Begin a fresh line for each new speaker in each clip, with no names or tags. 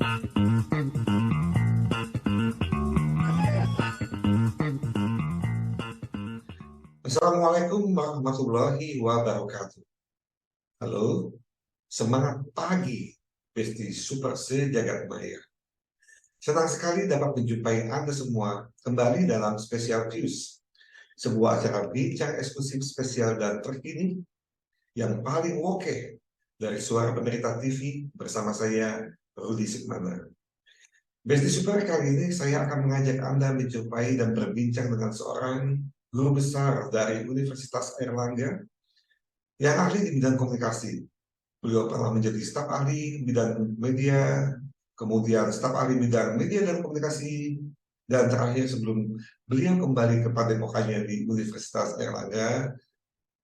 Assalamualaikum warahmatullahi wabarakatuh. Halo, semangat pagi, Besti Super Sejagat Maya. Senang sekali dapat menjumpai Anda semua kembali dalam Special Views, sebuah acara bincang eksklusif spesial dan terkini yang paling oke dari Suara Pemerintah TV bersama saya, Rudi Sukmana. Besti Super, kali ini saya akan mengajak Anda menjumpai dan berbincang dengan seorang guru besar dari Universitas Airlangga yang ahli di bidang komunikasi. Beliau pernah menjadi staf ahli bidang media, kemudian staf ahli bidang media dan komunikasi, dan terakhir sebelum beliau kembali ke padepokannya di Universitas Airlangga,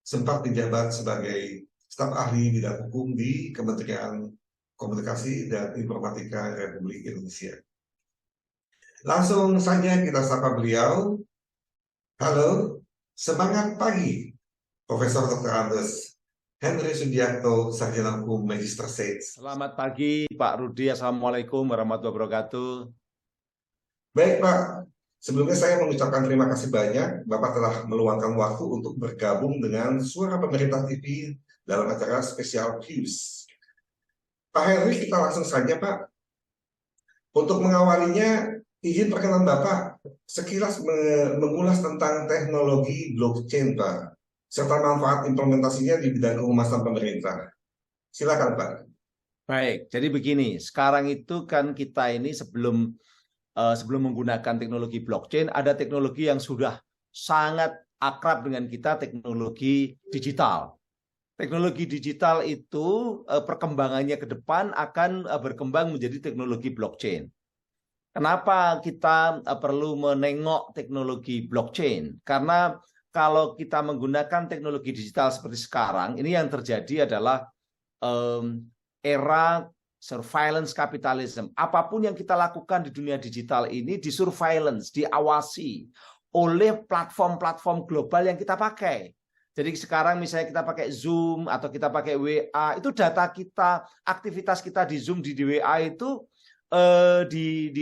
sempat menjabat sebagai staf ahli bidang hukum di Kementerian Komunikasi dan Informatika Republik Indonesia. Langsung saja kita sapa beliau. Halo, semangat pagi, Profesor Dr. Andes Henry Sudiarto, Sarjana Hukum Magister Sains.
Selamat pagi, Pak Rudi. Assalamualaikum warahmatullahi wabarakatuh.
Baik, Pak. Sebelumnya saya mengucapkan terima kasih banyak Bapak telah meluangkan waktu untuk bergabung dengan Suara Pemerintah TV dalam acara Special Views. Pak Henry, kita langsung saja, Pak. Untuk mengawalinya, izin perkenan Bapak sekilas mengulas tentang teknologi blockchain, Pak, serta manfaat implementasinya di bidang kehumasan pemerintah. Silakan, Pak.
Baik, jadi begini, sekarang itu kan kita ini sebelum menggunakan teknologi blockchain, ada teknologi yang sudah sangat akrab dengan kita, teknologi digital. Teknologi digital itu perkembangannya ke depan akan berkembang menjadi teknologi blockchain. Kenapa kita perlu menengok teknologi blockchain? Karena kalau kita menggunakan teknologi digital seperti sekarang, ini yang terjadi adalah era surveillance capitalism. Apapun yang kita lakukan di dunia digital ini di surveillance, diawasi oleh platform-platform global yang kita pakai. Jadi sekarang misalnya kita pakai Zoom atau kita pakai WA, itu data kita, aktivitas kita di Zoom, di WA itu di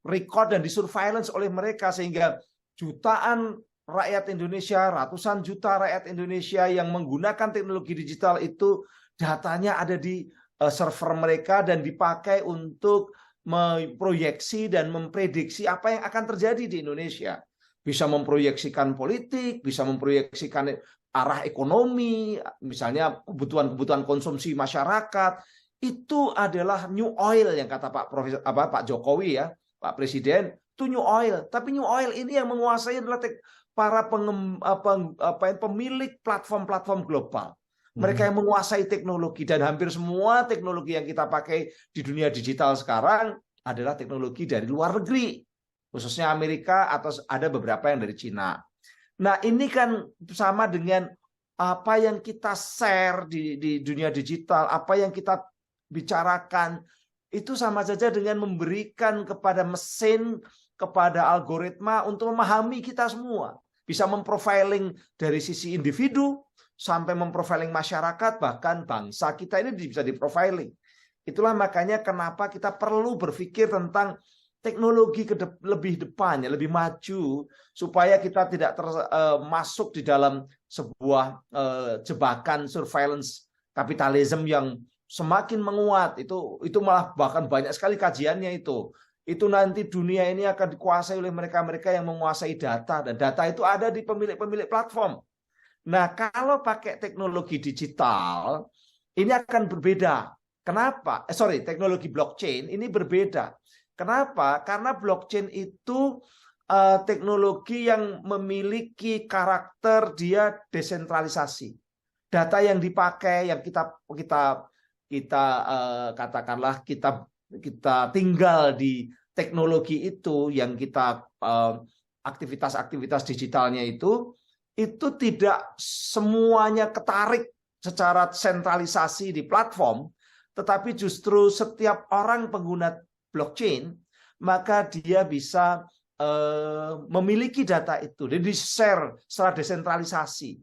record dan di surveillance oleh mereka, sehingga jutaan rakyat Indonesia, ratusan juta rakyat Indonesia yang menggunakan teknologi digital itu datanya ada di server mereka dan dipakai untuk memproyeksi dan memprediksi apa yang akan terjadi di Indonesia. Bisa memproyeksikan politik, bisa memproyeksikan arah ekonomi, misalnya kebutuhan konsumsi masyarakat. Itu adalah new oil yang kata Pak Jokowi ya, Pak Presiden, itu new oil. Tapi new oil ini yang menguasai adalah para pemilik platform-platform global. Mereka yang menguasai teknologi, dan hampir semua teknologi yang kita pakai di dunia digital sekarang adalah teknologi dari luar negeri, khususnya Amerika atau ada beberapa yang dari Cina. Nah, ini kan sama dengan apa yang kita share di dunia digital, apa yang kita bicarakan, itu sama saja dengan memberikan kepada mesin, kepada algoritma untuk memahami kita semua. Bisa memprofiling dari sisi individu, sampai memprofiling masyarakat, bahkan bangsa kita ini bisa diprofiling. Itulah makanya kenapa kita perlu berpikir tentang teknologi lebih depannya, lebih maju, supaya kita tidak masuk di dalam sebuah jebakan surveillance kapitalisme yang semakin menguat. Itu malah bahkan banyak sekali kajiannya itu nanti dunia ini akan dikuasai oleh mereka-mereka yang menguasai data, dan data itu ada di pemilik-pemilik platform. Nah, kalau pakai teknologi digital ini akan berbeda. Kenapa? Teknologi blockchain ini berbeda. Kenapa? Karena blockchain itu teknologi yang memiliki karakter dia desentralisasi. Data yang dipakai, yang kita katakanlah kita tinggal di teknologi itu, yang kita aktivitas-aktivitas digitalnya itu tidak semuanya ketarik secara sentralisasi di platform, tetapi justru setiap orang pengguna blockchain maka dia bisa memiliki data itu, jadi di-share secara desentralisasi.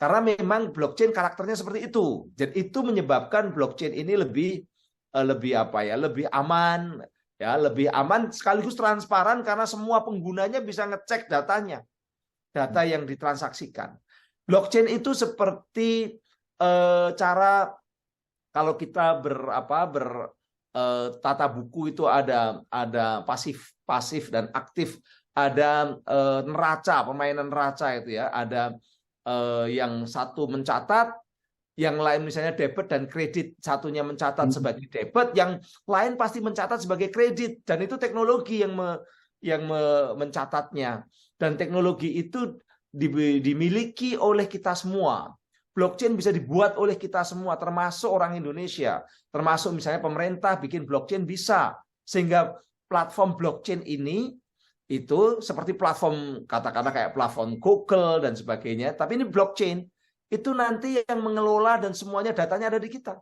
Karena memang blockchain karakternya seperti itu. Dan itu menyebabkan blockchain ini lebih lebih apa ya, lebih aman ya, lebih aman sekaligus transparan karena semua penggunanya bisa ngecek datanya, data yang ditransaksikan. Blockchain itu seperti cara kalau kita tata buku itu ada pasif dan aktif, ada neraca, permainan neraca itu ya, ada yang satu mencatat, yang lain misalnya debit dan kredit, satunya mencatat sebagai debit, yang lain pasti mencatat sebagai kredit, dan itu teknologi yang mencatatnya, dan teknologi itu dimiliki oleh kita semua. Blockchain bisa dibuat oleh kita semua, termasuk orang Indonesia, termasuk misalnya pemerintah bikin blockchain bisa, sehingga platform blockchain ini itu seperti platform katakanlah kayak platform Google dan sebagainya, tapi ini blockchain. Itu nanti yang mengelola dan semuanya datanya ada di kita.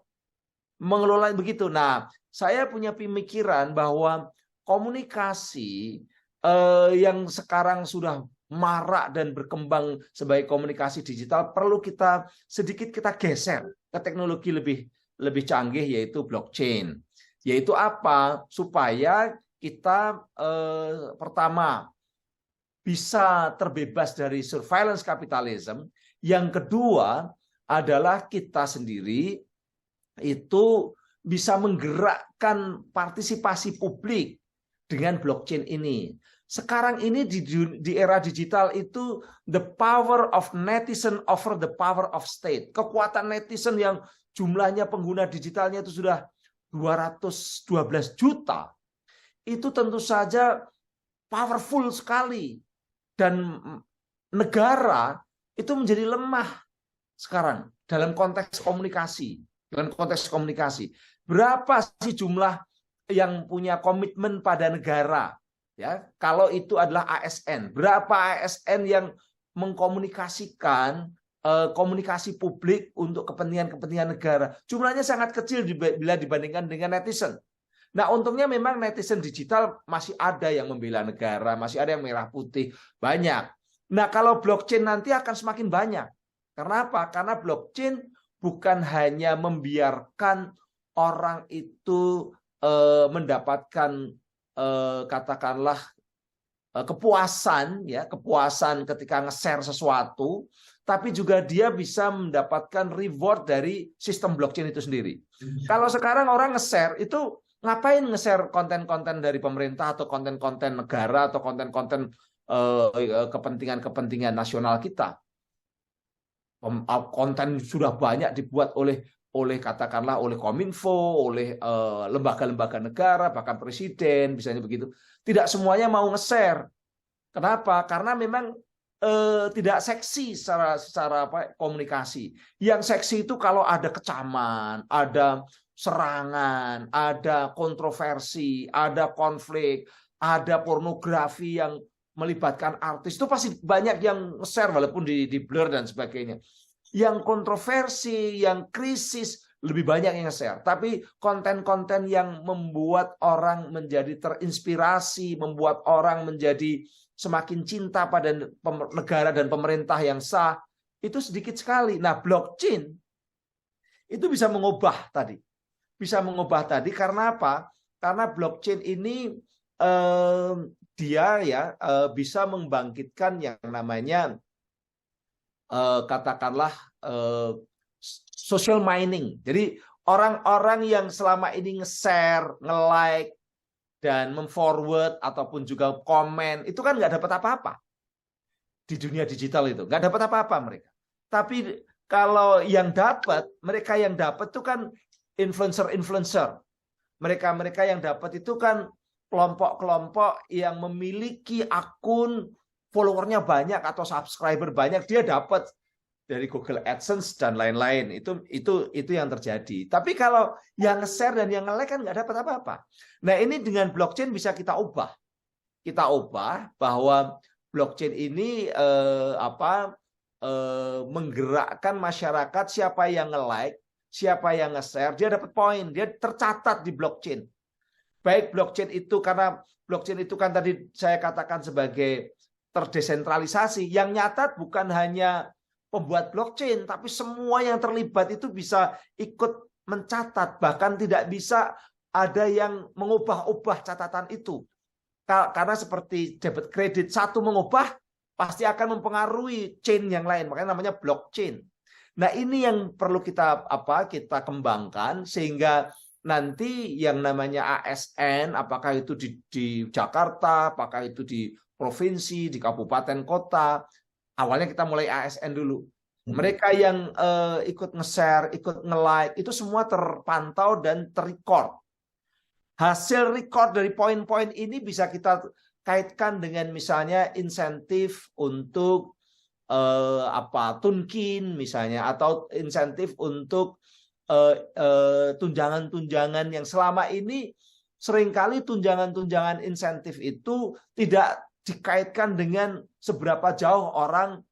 Mengelola begitu. Nah, saya punya pemikiran bahwa komunikasi yang sekarang sudah marak dan berkembang sebagai komunikasi digital perlu kita sedikit geser ke teknologi lebih canggih, yaitu blockchain. Yaitu apa? Supaya kita pertama bisa terbebas dari surveillance capitalism. Yang kedua adalah kita sendiri itu bisa menggerakkan partisipasi publik dengan blockchain ini. Sekarang ini di era digital itu the power of netizen over the power of state. Kekuatan netizen yang jumlahnya pengguna digitalnya itu sudah 212 juta. Itu tentu saja powerful sekali. Dan negara itu menjadi lemah sekarang dalam konteks komunikasi. Berapa sih jumlah yang punya komitmen pada negara? Ya, kalau itu adalah ASN, berapa ASN yang mengkomunikasikan komunikasi publik untuk kepentingan negara? Jumlahnya sangat kecil bila dibandingkan dengan netizen. Nah, untungnya memang netizen digital masih ada yang membela negara, masih ada yang merah putih, banyak. Nah, kalau blockchain nanti akan semakin banyak. Karena apa? Karena blockchain bukan hanya membiarkan orang itu mendapatkan katakanlah kepuasan ketika nge-share sesuatu, tapi juga dia bisa mendapatkan reward dari sistem blockchain itu sendiri. Kalau sekarang orang nge-share itu ngapain nge-share konten-konten dari pemerintah atau konten-konten negara atau konten-konten kepentingan nasional kita? Konten sudah banyak dibuat oleh katakanlah oleh Kominfo, oleh lembaga-lembaga negara, bahkan presiden, misalnya begitu. Tidak semuanya mau nge-share. Kenapa? Karena memang tidak seksi secara komunikasi. Yang seksi itu kalau ada kecaman, ada serangan, ada kontroversi, ada konflik, ada pornografi yang melibatkan artis, itu pasti banyak yang nge-share walaupun di blur dan sebagainya. Yang kontroversi, yang krisis, lebih banyak yang nge-share. Tapi konten-konten yang membuat orang menjadi terinspirasi, membuat orang menjadi semakin cinta pada negara dan pemerintah yang sah, itu sedikit sekali. Nah, blockchain itu bisa mengubah tadi. Karena apa? Karena blockchain ini dia bisa membangkitkan yang namanya katakanlah social mining. Jadi orang-orang yang selama ini nge-share, nge-like, dan memforward ataupun juga komen, itu kan nggak dapat apa-apa di dunia digital itu, nggak dapat apa-apa mereka. Tapi kalau mereka yang dapat itu kan influencer. Mereka yang dapat itu kan kelompok-kelompok yang memiliki akun followernya banyak atau subscriber banyak, dia dapat dari Google AdSense dan lain-lain. Itu yang terjadi. Tapi kalau yang nge-share dan yang nge-like kan nggak dapat apa-apa. Nah, ini dengan blockchain bisa kita ubah. Kita ubah bahwa blockchain ini menggerakkan masyarakat, siapa yang nge-like, siapa yang nge-share, dia dapat poin, dia tercatat di blockchain. Baik blockchain itu, karena blockchain itu kan tadi saya katakan sebagai terdesentralisasi, yang nyatat bukan hanya pembuat blockchain, tapi semua yang terlibat itu bisa ikut mencatat, bahkan tidak bisa ada yang mengubah-ubah catatan itu. Karena seperti debit kredit, satu mengubah pasti akan mempengaruhi chain yang lain, makanya namanya blockchain. Nah, ini yang perlu kita kembangkan sehingga nanti yang namanya ASN, apakah itu di Jakarta, apakah itu di provinsi, di kabupaten kota, awalnya kita mulai ASN dulu. Mereka yang ikut nge-share, ikut nge-like, itu semua terpantau dan terrecord. Hasil record dari poin-poin ini bisa kita kaitkan dengan misalnya insentif untuk tunkin misalnya, atau insentif untuk tunjangan-tunjangan yang selama ini seringkali tunjangan-tunjangan insentif itu tidak dikaitkan dengan seberapa jauh orang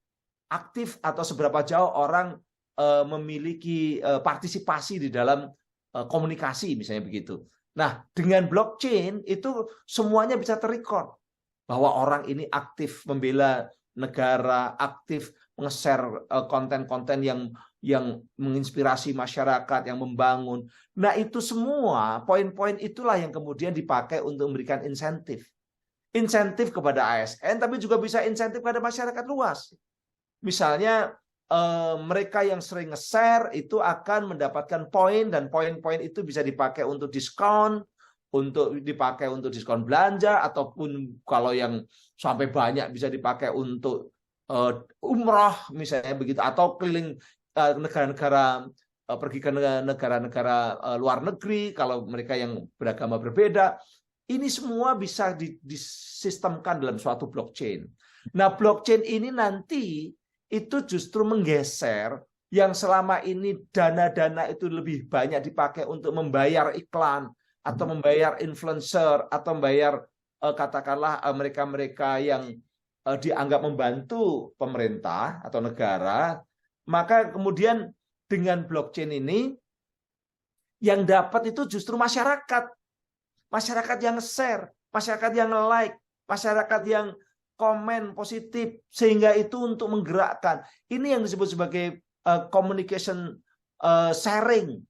aktif atau seberapa jauh orang memiliki partisipasi di dalam komunikasi misalnya begitu. Nah, dengan blockchain itu semuanya bisa terrecord bahwa orang ini aktif membela negara, aktif nge-share konten-konten yang menginspirasi masyarakat, yang membangun. Nah, itu semua poin-poin itulah yang kemudian dipakai untuk memberikan insentif. Insentif kepada ASN, tapi juga bisa insentif kepada masyarakat luas. Misalnya mereka yang sering nge-share itu akan mendapatkan poin, dan poin-poin itu bisa dipakai untuk diskon, untuk dipakai untuk diskon belanja, ataupun kalau yang sampai banyak bisa dipakai untuk umroh misalnya begitu, atau keliling negara-negara, pergi ke negara-negara luar negeri kalau mereka yang beragama berbeda. Ini semua bisa disistemkan dalam suatu blockchain. Nah, blockchain ini nanti itu justru menggeser yang selama ini dana-dana itu lebih banyak dipakai untuk membayar iklan atau membayar influencer atau membayar katakanlah mereka-mereka yang dianggap membantu pemerintah atau negara. Maka kemudian dengan blockchain ini yang dapat itu justru masyarakat. Masyarakat yang share, masyarakat yang like, masyarakat yang komen positif, sehingga itu untuk menggerakkan. Ini yang disebut sebagai communication sharing.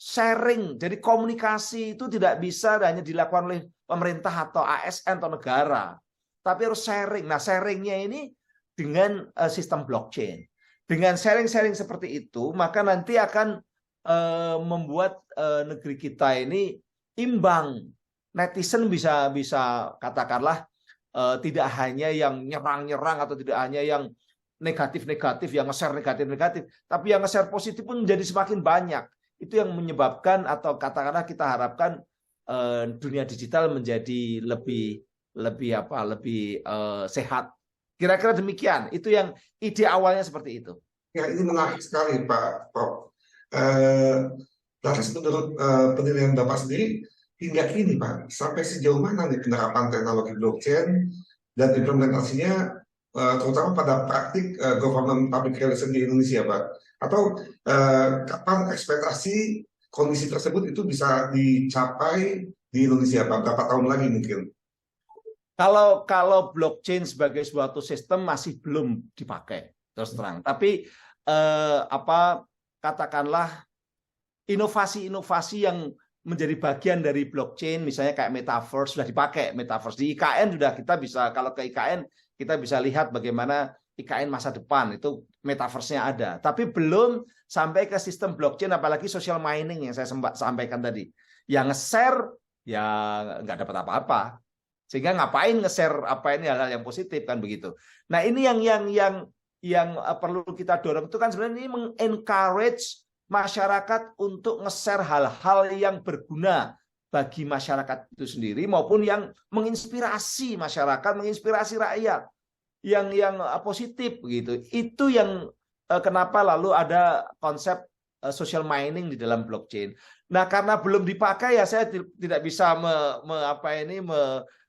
Sharing, jadi komunikasi itu tidak bisa hanya dilakukan oleh pemerintah atau ASN atau negara, tapi harus sharing. Nah, sharingnya ini dengan sistem blockchain. Dengan sharing-sharing seperti itu, maka nanti akan membuat negeri kita ini imbang. Netizen bisa katakanlah tidak hanya yang nyerang-nyerang atau tidak hanya yang negatif-negatif, yang nge-share negatif-negatif, tapi yang nge-share positif pun menjadi semakin banyak. Itu yang menyebabkan atau katakanlah kita harapkan dunia digital menjadi lebih sehat. Kira-kira demikian. Itu yang ide awalnya seperti itu.
Ya, ini menarik sekali Pak Prof. Lantas menurut penilaian Bapak sendiri, hingga kini Pak, sampai sejauh mana nih penerapan teknologi blockchain dan implementasinya, terutama pada praktik government public relation di Indonesia Pak? Atau kapan ekspektasi kondisi tersebut itu bisa dicapai di Indonesia Pak? Berapa tahun lagi mungkin?
Kalau blockchain sebagai suatu sistem masih belum dipakai terus terang. Tapi katakanlah inovasi-inovasi yang menjadi bagian dari blockchain, misalnya kayak metaverse sudah dipakai. Metaverse di IKN sudah, kita bisa, kalau ke IKN kita bisa lihat bagaimana IKN masa depan itu metaverse-nya ada. Tapi belum sampai ke sistem blockchain, apalagi social mining yang saya sampaikan tadi. Yang nge-share ya nggak dapat apa-apa. Sehingga ngapain nge-share apa ini hal-hal yang positif kan begitu. Nah, ini yang perlu kita dorong itu kan sebenarnya ini meng-encourage masyarakat untuk nge-share hal-hal yang berguna bagi masyarakat itu sendiri maupun yang menginspirasi masyarakat, menginspirasi rakyat yang positif begitu. Itu yang kenapa lalu ada konsep social mining di dalam blockchain. Nah, karena belum dipakai ya saya tidak bisa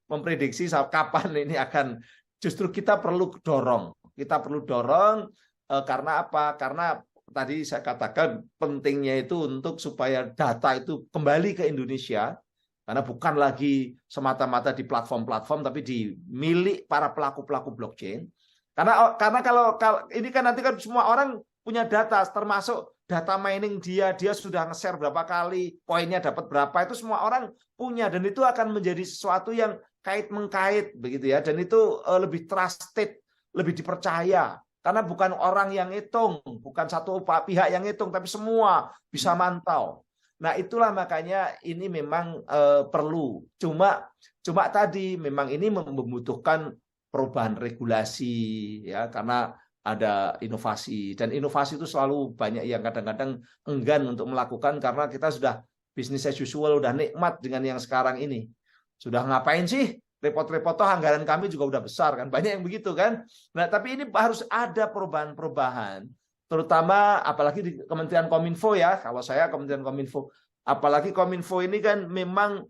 memprediksi kapan ini akan. Justru kita perlu dorong. Kita perlu dorong karena apa? Karena tadi saya katakan pentingnya itu untuk supaya data itu kembali ke Indonesia, karena bukan lagi semata-mata di platform-platform tapi di milik para pelaku-pelaku blockchain. Karena kalau ini kan nanti kan semua orang punya data, termasuk data mining dia sudah nge-share berapa kali, poinnya dapat berapa, itu semua orang punya, dan itu akan menjadi sesuatu yang kait-mengkait begitu ya, dan itu lebih trusted, lebih dipercaya. Karena bukan orang yang ngitung, bukan satu pihak yang ngitung, tapi semua bisa mantau. Nah, itulah makanya ini memang perlu. Cuma tadi memang ini membutuhkan perubahan regulasi ya, karena ada inovasi, dan inovasi itu selalu banyak yang kadang-kadang enggan untuk melakukan karena kita sudah business as usual, udah nikmat dengan yang sekarang ini. Sudah ngapain sih? Repot-repot, toh anggaran kami juga udah besar kan, banyak yang begitu kan. Nah, tapi ini harus ada perubahan-perubahan, terutama apalagi di Kementerian Kominfo ya. Kalau saya Kementerian Kominfo, apalagi Kominfo ini kan memang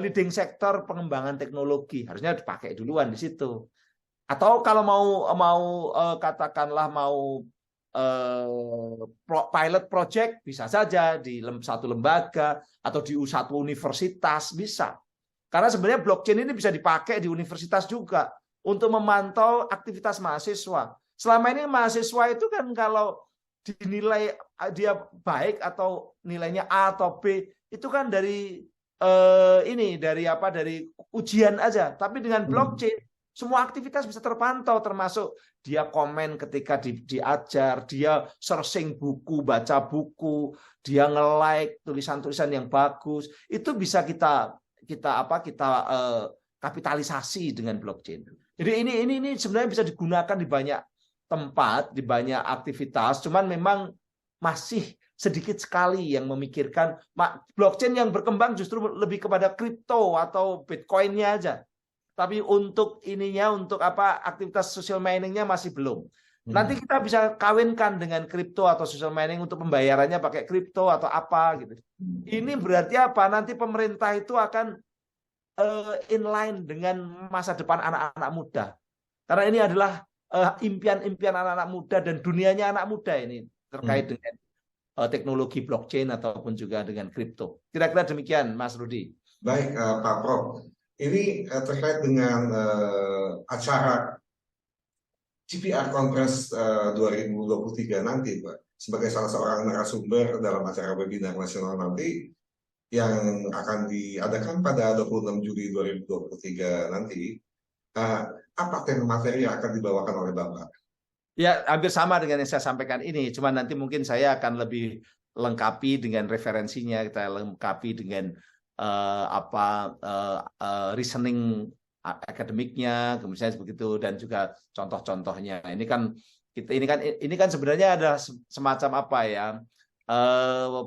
leading sektor pengembangan teknologi, harusnya dipakai duluan di situ. Atau kalau mau katakanlah mau pilot project, bisa saja di satu lembaga atau di satu universitas, bisa. Karena sebenarnya blockchain ini bisa dipakai di universitas juga untuk memantau aktivitas mahasiswa. Selama ini mahasiswa itu kan kalau dinilai dia baik atau nilainya A atau B itu kan dari dari ujian aja. Tapi dengan blockchain semua aktivitas bisa terpantau, termasuk dia komen ketika diajar, dia searching buku, baca buku, dia nge-like tulisan-tulisan yang bagus. Itu bisa kita kapitalisasi dengan blockchain. Jadi ini sebenarnya bisa digunakan di banyak tempat, di banyak aktivitas, cuman memang masih sedikit sekali yang memikirkan. Blockchain yang berkembang justru lebih kepada kripto atau Bitcoin-nya aja. Tapi untuk untuk aktivitas social mining-nya masih belum. Nanti kita bisa kawinkan dengan kripto atau social mining untuk pembayarannya pakai kripto atau apa gitu. Ini berarti apa? Nanti pemerintah itu akan inline dengan masa depan anak-anak muda. Karena ini adalah impian-impian anak-anak muda dan dunianya anak muda ini terkait dengan teknologi blockchain ataupun juga dengan kripto. Kira-kira demikian, Mas Rudi.
Baik, Pak Prof. Ini terkait dengan acara GPR Conference 2023 nanti, Pak, sebagai salah seorang narasumber dalam acara webinar nasional nanti yang akan diadakan pada 26 Juli 2023 nanti, apa tema materi yang akan dibawakan oleh Bapak?
Ya, hampir sama dengan yang saya sampaikan ini, cuma nanti mungkin saya akan lebih lengkapi dengan referensinya, kita lengkapi dengan reasoning akademiknya, kemudian begitu, dan juga contoh-contohnya. Ini kan sebenarnya ada semacam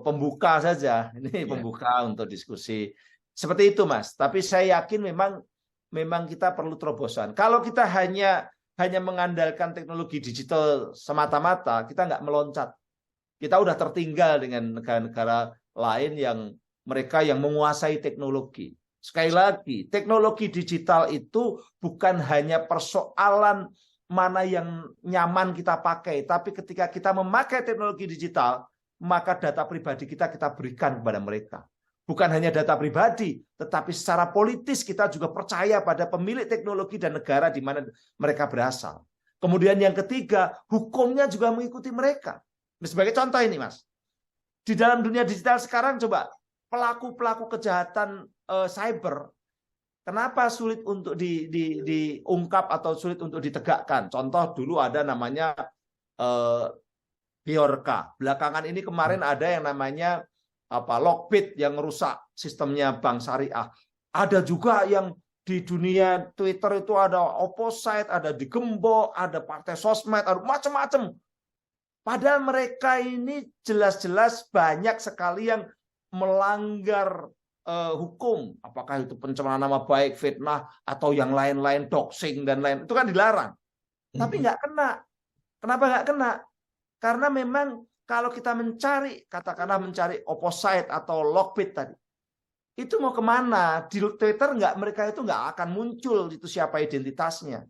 pembuka saja. Ini pembuka untuk diskusi seperti itu, Mas. Tapi saya yakin memang kita perlu terobosan. Kalau kita hanya mengandalkan teknologi digital semata-mata, kita nggak meloncat. Kita udah tertinggal dengan negara-negara lain yang mereka yang menguasai teknologi. Sekali lagi, teknologi digital itu bukan hanya persoalan mana yang nyaman kita pakai, tapi ketika kita memakai teknologi digital, maka data pribadi kita berikan kepada mereka. Bukan hanya data pribadi, tetapi secara politis kita juga percaya pada pemilik teknologi dan negara di mana mereka berasal. Kemudian yang ketiga, hukumnya juga mengikuti mereka. Sebagai contoh ini, Mas, di dalam dunia digital sekarang, coba pelaku-pelaku kejahatan cyber, kenapa sulit untuk diungkap atau sulit untuk ditegakkan? Contoh dulu ada namanya Bjorka. Belakangan ini kemarin ada yang namanya Lockbit yang merusak sistemnya bank syariah. Ada juga yang di dunia Twitter itu ada Opposite, ada Digembok, ada Partai Sosmed, ada macam-macam. Padahal mereka ini jelas-jelas banyak sekali yang melanggar hukum, apakah itu pencemaran nama baik, fitnah, atau yang lain-lain, doxing dan lain, itu kan dilarang. Tapi nggak kena. Kenapa nggak kena? Karena memang kalau kita katakanlah mencari Opposite atau Lockbit tadi, itu mau kemana? Di Twitter mereka itu nggak akan muncul itu siapa identitasnya.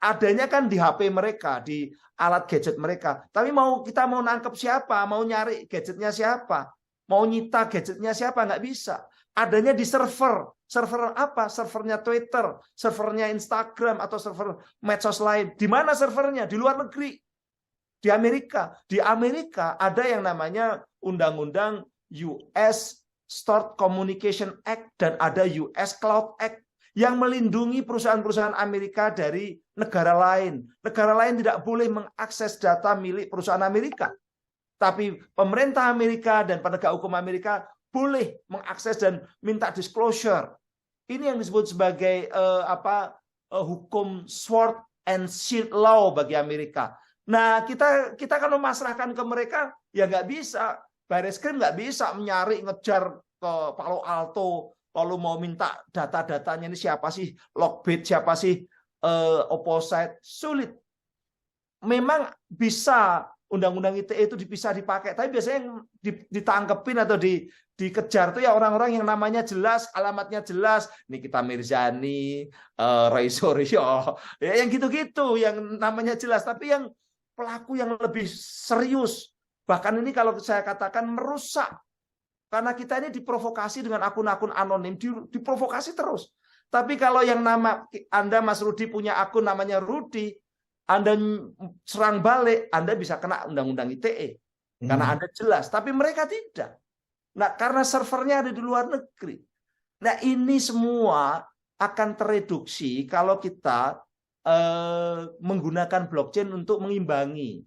Adanya kan di HP mereka, di alat gadget mereka. Tapi kita mau nangkep siapa? Mau nyari gadgetnya siapa? Mau nyita gadgetnya siapa? Nggak bisa. Adanya di server. Server apa? Servernya Twitter, servernya Instagram, atau server medsos lain. Di mana servernya? Di luar negeri. di Amerika. Di Amerika ada yang namanya Undang-Undang US Stored Communication Act dan ada US Cloud Act yang melindungi perusahaan-perusahaan Amerika dari negara lain. Negara lain tidak boleh mengakses data milik perusahaan Amerika. Tapi pemerintah Amerika dan penegak hukum Amerika boleh mengakses dan minta disclosure. Ini yang disebut sebagai hukum sword and shield law bagi Amerika. Nah, kita kalau memasrahkan ke mereka, ya nggak bisa. Barreskrim nggak bisa menyari, ngejar ke Palo Alto, lalu mau minta data-datanya ini siapa sih, Lockbit, siapa sih Opposite, sulit. Memang bisa undang-undang ITE itu bisa dipakai, tapi biasanya yang ditangkepin atau dikejar tuh ya orang-orang yang namanya jelas, alamatnya jelas, Nikita Mirzani, Roy Suryo, ya yang gitu-gitu, yang namanya jelas, tapi yang pelaku yang lebih serius, bahkan ini kalau saya katakan merusak. Karena kita ini diprovokasi dengan akun-akun anonim, diprovokasi terus. Tapi kalau yang nama Anda, Mas Rudi, punya akun namanya Rudi, Anda serang balik, Anda bisa kena undang-undang ITE. Karena Anda jelas. Tapi mereka tidak. Nah, karena servernya ada di luar negeri. Nah, ini semua akan tereduksi kalau kita menggunakan blockchain untuk mengimbangi.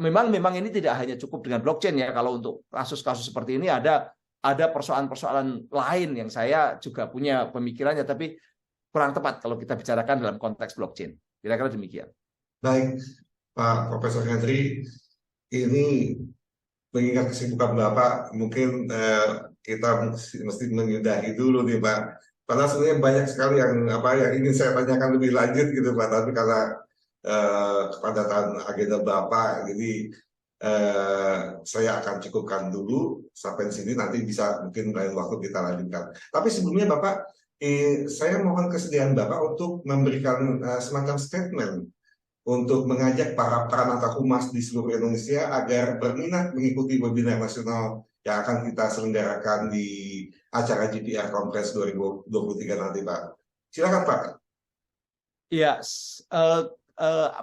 Memang ini tidak hanya cukup dengan blockchain ya. Kalau untuk kasus-kasus seperti ini ada persoalan-persoalan lain yang saya juga punya pemikirannya, tapi kurang tepat kalau kita bicarakan dalam konteks blockchain. Kira-kira demikian.
Baik, Pak Profesor Henry, ini mengingat kesibukan Bapak, mungkin kita mesti menyudahi dulu nih Pak. Padahal sebenarnya banyak sekali yang ingin saya tanyakan lebih lanjut gitu Pak, tapi karena kepadatan agenda Bapak, jadi saya akan cukupkan dulu sampai sini, nanti bisa mungkin lain waktu kita lanjutkan. Tapi sebelumnya Bapak, saya mohon kesediaan Bapak untuk memberikan semacam statement untuk mengajak para peranata humas di seluruh Indonesia agar berminat mengikuti webinar nasional yang akan kita selenggarakan di acara GPR Conference 2023 nanti Pak. Silakan Pak.
Ya,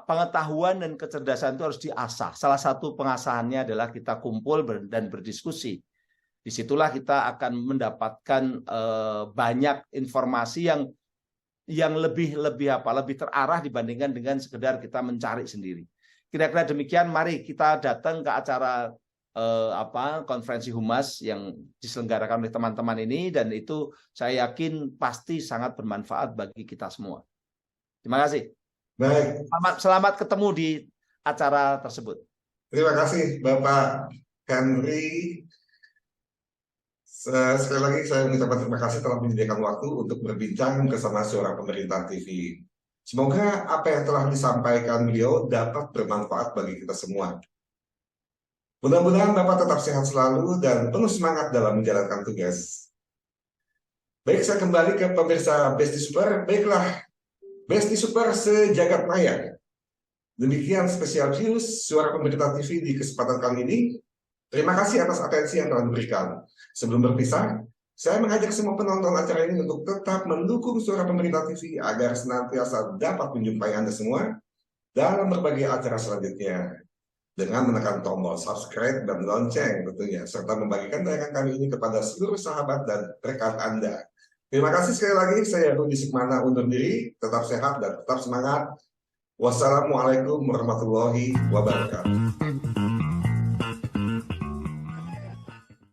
pengetahuan dan kecerdasan itu harus diasah. Salah satu pengasahannya adalah kita kumpul dan berdiskusi. Disitulah kita akan mendapatkan banyak informasi yang lebih terarah dibandingkan dengan sekedar kita mencari sendiri. Kira-kira demikian. Mari kita datang ke acara konferensi humas yang diselenggarakan oleh teman-teman ini, dan itu saya yakin pasti sangat bermanfaat bagi kita semua. Terima kasih.
Baik.
Selamat ketemu di acara tersebut.
Terima kasih Bapak Henry. Sekali lagi saya mengucapkan terima kasih telah menyediakan waktu untuk berbincang bersama Suara Pemerintah TV. Semoga apa yang telah disampaikan beliau dapat bermanfaat bagi kita semua. Mudah-mudahan Bapak tetap sehat selalu dan penuh semangat dalam menjalankan tugas. Baik, saya kembali ke pemirsa Besti Super. Baiklah, Besti Super sejagat maya. Demikian spesial news Suara Pemerintah TV di kesempatan kali ini. Terima kasih atas atensi yang telah diberikan. Sebelum berpisah, saya mengajak semua penonton acara ini untuk tetap mendukung Suara Pemerintah TV agar senantiasa dapat menjumpai Anda semua dalam berbagai acara selanjutnya, dengan menekan tombol subscribe dan lonceng tentunya, serta membagikan tayangan kami ini kepada seluruh sahabat dan rekan Anda. Terima kasih sekali lagi. Saya Rudi Sukmana undur diri. Tetap sehat dan tetap semangat. Wassalamualaikum warahmatullahi wabarakatuh.